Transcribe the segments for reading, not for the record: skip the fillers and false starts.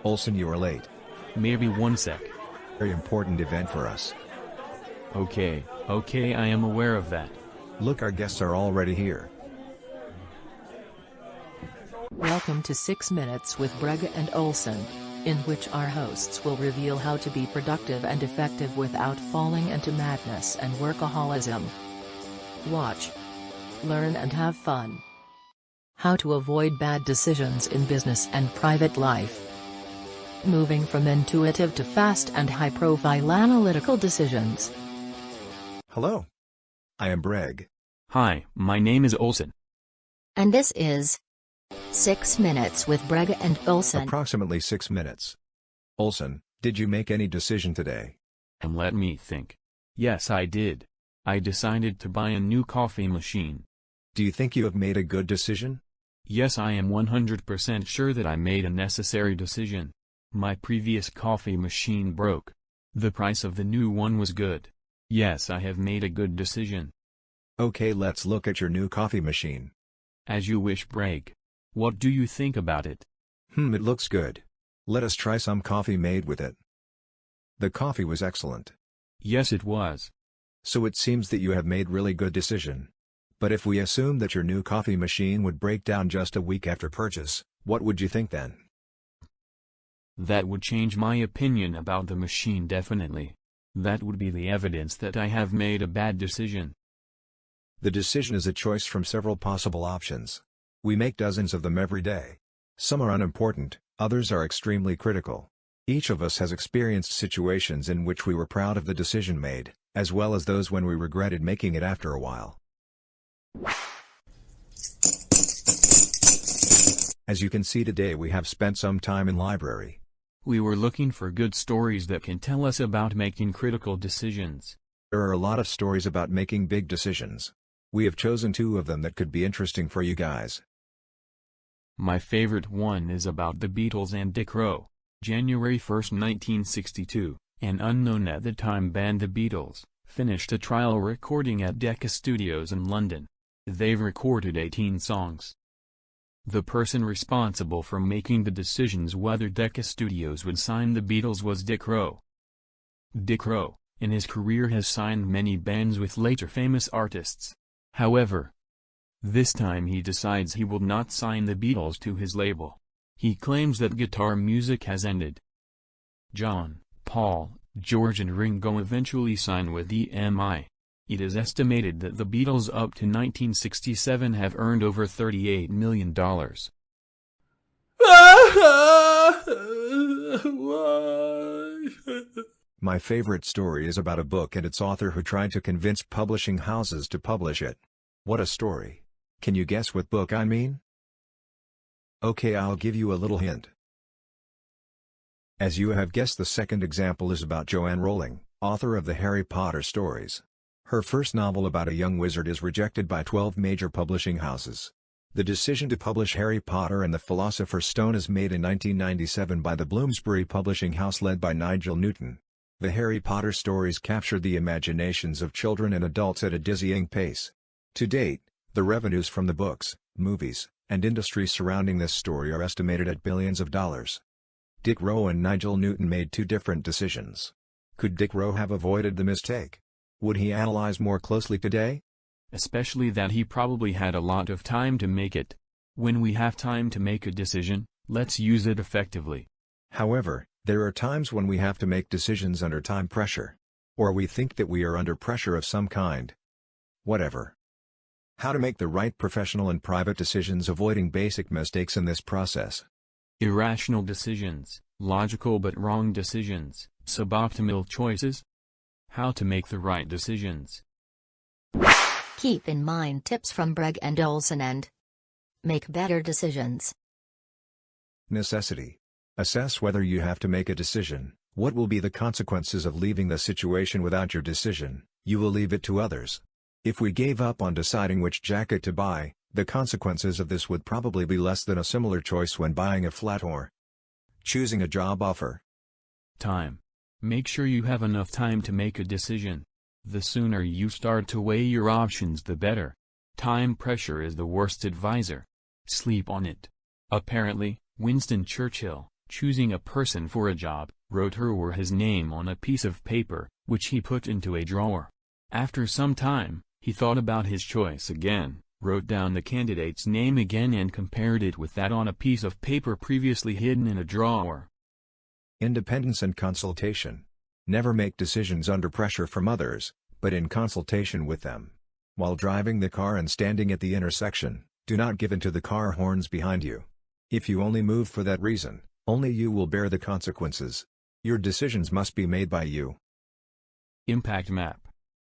Olson, you are late. Maybe one sec. Very important event for us. Okay, I am aware of that. Look, our guests are already here. Welcome to 6 Minutes with Breg and Olson, in which our hosts will reveal how to be productive and effective without falling into madness and workaholism. Watch, learn and have fun. How to avoid bad decisions in business and private life. Moving from intuitive to fast and high-profile analytical decisions. Hello. I am Breg. Hi, my name is Olson. And this is 6 Minutes with Breg and Olson. Approximately 6 minutes. Olson, did you make any decision today? And let me think. Yes, I did. I decided to buy a new coffee machine. Do you think you have made a good decision? Yes, I am 100% sure that I made a necessary decision. My previous coffee machine broke. The price of the new one was good. Yes, I have made a good decision. Okay, let's look at your new coffee machine. As you wish, Breg. What do you think about it? It looks good. Let us try some coffee made with it. The coffee was excellent. Yes, it was. So it seems that you have made really good decision. But if we assume that your new coffee machine would break down just a week after purchase, what would you think then? That would change my opinion about the machine definitely. That would be the evidence that I have made a bad decision. The decision is a choice from several possible options. We make dozens of them every day. Some are unimportant, others are extremely critical. Each of us has experienced situations in which we were proud of the decision made, as well as those when we regretted making it after a while. As you can see today, we have spent some time in library. We were looking for good stories that can tell us about making critical decisions. There are a lot of stories about making big decisions. We have chosen 2 of them that could be interesting for you guys. My favorite one is about the Beatles and Dick Rowe. January 1, 1962, an unknown at the time band the Beatles, finished a trial recording at Decca Studios in London. They've recorded 18 songs. The person responsible for making the decisions whether Decca Studios would sign the Beatles was Dick Rowe. Dick Rowe, in his career, has signed many bands with later famous artists. However, this time he decides he will not sign the Beatles to his label. He claims that guitar music has ended. John, Paul, George and Ringo eventually sign with EMI. It is estimated that the Beatles up to 1967 have earned over $38 million. My favorite story is about a book and its author who tried to convince publishing houses to publish it. What a story. Can you guess what book I mean? Okay, I'll give you a little hint. As you have guessed, the second example is about Joanne Rowling, author of the Harry Potter stories. Her first novel about a young wizard is rejected by 12 major publishing houses. The decision to publish Harry Potter and the Philosopher's Stone is made in 1997 by the Bloomsbury Publishing House led by Nigel Newton. The Harry Potter stories captured the imaginations of children and adults at a dizzying pace. To date, the revenues from the books, movies, and industry surrounding this story are estimated at billions of dollars. Dick Rowe and Nigel Newton made 2 different decisions. Could Dick Rowe have avoided the mistake? Would he analyze more closely today? Especially that he probably had a lot of time to make it. When we have time to make a decision, let's use it effectively. However, there are times when we have to make decisions under time pressure. Or we think that we are under pressure of some kind. Whatever. How to make the right professional and private decisions, avoiding basic mistakes in this process. Irrational decisions, logical but wrong decisions, suboptimal choices. How to make the right decisions. Keep in mind tips from Breg and Olson and make better decisions. Necessity. Assess whether you have to make a decision. What will be the consequences of leaving the situation without your decision? You will leave it to others. If we gave up on deciding which jacket to buy, the consequences of this would probably be less than a similar choice when buying a flat or choosing a job offer. Time. Make sure you have enough time to make a decision. The sooner you start to weigh your options, the better. Time pressure is the worst advisor. Sleep on it. Apparently, Winston Churchill, choosing a person for a job, wrote her or his name on a piece of paper, which he put into a drawer. After some time, he thought about his choice again, wrote down the candidate's name again and compared it with that on a piece of paper previously hidden in a drawer. Independence and consultation. Never make decisions under pressure from others, but in consultation with them. While driving the car and standing at the intersection, do not give in to the car horns behind you. If you only move for that reason, only you will bear the consequences. Your decisions must be made by you. Impact map.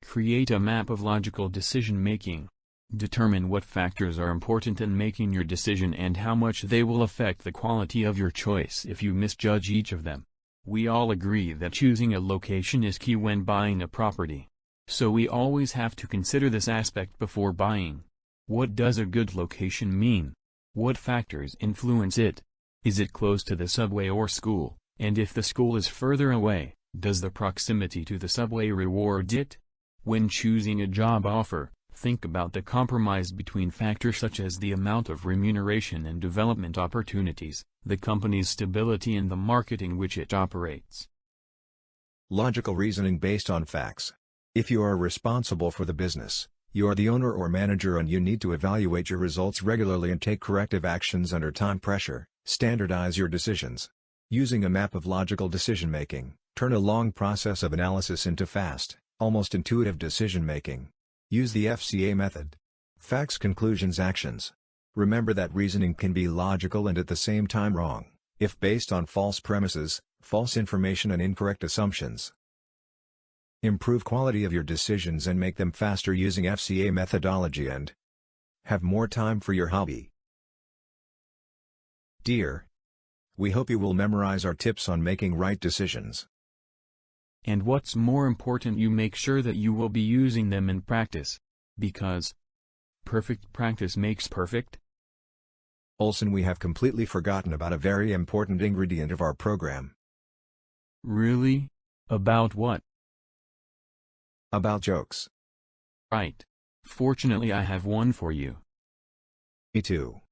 Create a map of logical decision-making. Determine what factors are important in making your decision and how much they will affect the quality of your choice if you misjudge each of them. We all agree that choosing a location is key when buying a property. So we always have to consider this aspect before buying. What does a good location mean? What factors influence it? Is it close to the subway or school? And if the school is further away, does the proximity to the subway reward it? When choosing a job offer, think about the compromise between factors such as the amount of remuneration and development opportunities, the company's stability and the market in which it operates. Logical reasoning based on facts. If you are responsible for the business, you are the owner or manager and you need to evaluate your results regularly and take corrective actions under time pressure. Standardize your decisions. Using a map of logical decision-making, turn a long process of analysis into fast, almost intuitive decision-making. Use the FCA method. Facts, conclusions, actions. Remember that reasoning can be logical and at the same time wrong, if based on false premises, false information and incorrect assumptions. Improve quality of your decisions and make them faster using FCA methodology and have more time for your hobby. Dear, we hope you will memorize our tips on making right decisions. And what's more important, you make sure that you will be using them in practice. Because perfect practice makes perfect. Olson, we have completely forgotten about a very important ingredient of our program. Really? About what? About jokes. Right. Fortunately, I have one for you. Me too.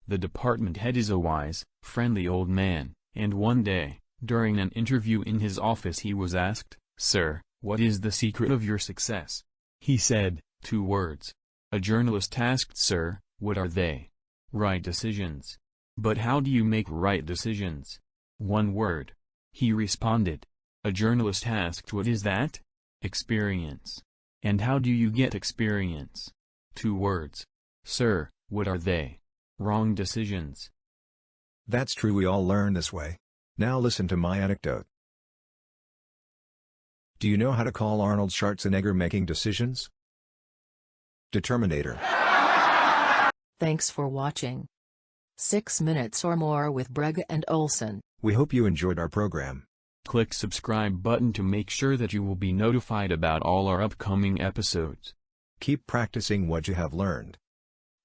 The department head is a wise, friendly old man, and one day, during an interview in his office, he was asked, "Sir, what is the secret of your success?" He said, 2 words. A journalist asked, "Sir, what are they?" "Right decisions." "But how do you make right decisions?" 1 word. He responded. A journalist asked, "What is that?" "Experience." "And how do you get experience?" 2 words. "Sir, what are they?" Wrong decisions. That's true, we all learn this way. Now listen to my anecdote. Do you know how to call Arnold Schwarzenegger making decisions? Determinator. Thanks for watching 6 Minutes or More with Brega and Olson. We hope you enjoyed our program. Click subscribe button to make sure that you will be notified about all our upcoming episodes. Keep practicing what you have learned.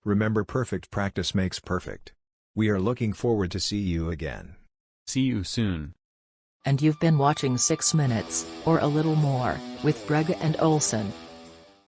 Remember, perfect practice makes perfect. We are looking forward to see you again. See you soon. And you've been watching 6 Minutes, or a Little More, with Brega and Olson.